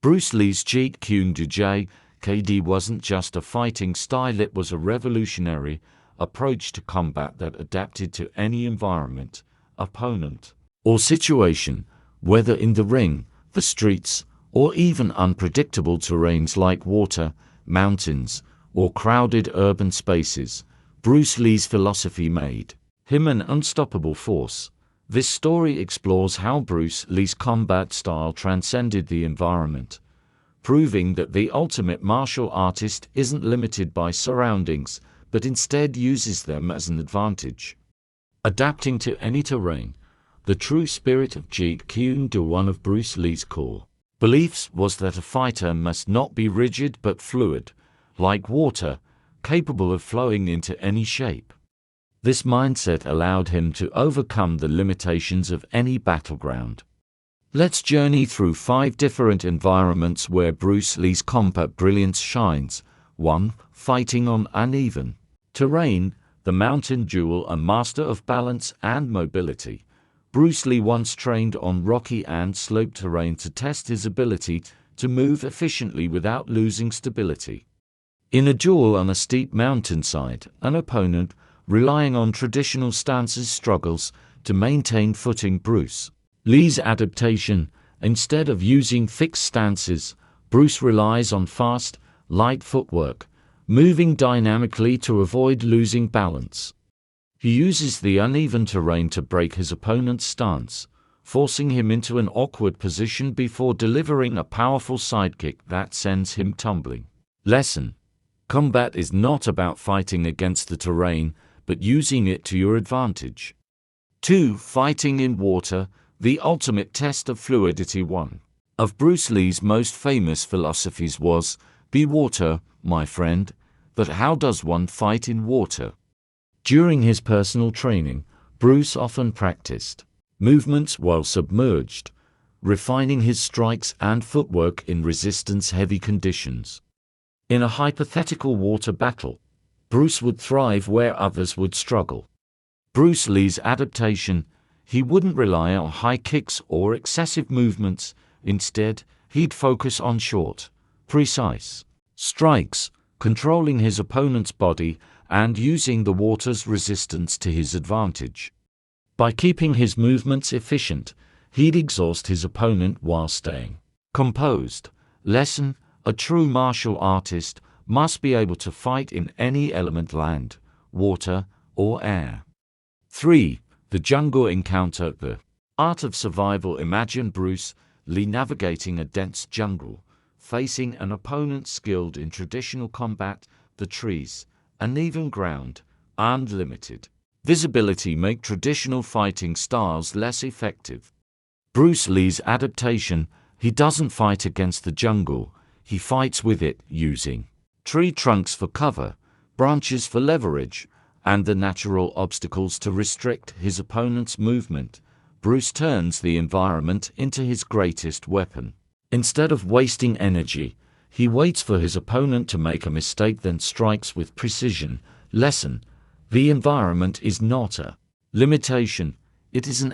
Bruce Lee's Jeet Kune Do (JKD) wasn't just a fighting style, it was a revolutionary approach to combat that adapted to any environment, opponent, or situation, whether in the ring, the streets, or even unpredictable terrains like water, mountains, or crowded urban spaces. Bruce Lee's philosophy made him an unstoppable force. This story explores how Bruce Lee's combat style transcended the environment, proving that the ultimate martial artist isn't limited by surroundings, but instead uses them as an advantage. Adapting to any terrain. The true spirit of Jeet Kune Do, one of Bruce Lee's core beliefs, was that a fighter must not be rigid but fluid, like water, capable of flowing into any shape. This mindset allowed him to overcome the limitations of any battleground. Let's journey through 5 different environments where Bruce Lee's combat brilliance shines. 1. Fighting on uneven terrain. The mountain duel, a master of balance and mobility. Bruce Lee once trained on rocky and sloped terrain to test his ability to move efficiently without losing stability. In a duel on a steep mountainside, an opponent, relying on traditional stances, struggles to maintain footing. Bruce Lee's adaptation. Instead of using fixed stances, Bruce relies on fast, light footwork, moving dynamically to avoid losing balance. He uses the uneven terrain to break his opponent's stance, forcing him into an awkward position before delivering a powerful sidekick that sends him tumbling. Lesson: combat is not about fighting against the terrain, but using it to your advantage. 2. Fighting in water, the ultimate test of fluidity. One of Bruce Lee's most famous philosophies was, "Be water, my friend," but how does one fight in water? During his personal training, Bruce often practiced movements while submerged, refining his strikes and footwork in resistance-heavy conditions. In a hypothetical water battle, Bruce would thrive where others would struggle. Bruce Lee's adaptation: he wouldn't rely on high kicks or excessive movements. Instead, he'd focus on short, precise strikes, controlling his opponent's body and using the water's resistance to his advantage. By keeping his movements efficient, he'd exhaust his opponent while staying composed. Lesson: a true martial artist must be able to fight in any element: land, water, or air. 3. The jungle encounter, the art of survival. Imagine Bruce Lee navigating a dense jungle, facing an opponent skilled in traditional combat. The trees, uneven ground, and limited visibility make traditional fighting styles less effective. Bruce Lee's adaptation: he doesn't fight against the jungle, he fights with it, using tree trunks for cover, branches for leverage, and the natural obstacles to restrict his opponent's movement. Bruce turns the environment into his greatest weapon. Instead of wasting energy, he waits for his opponent to make a mistake, then strikes with precision. Lesson: the environment is not a limitation, it is an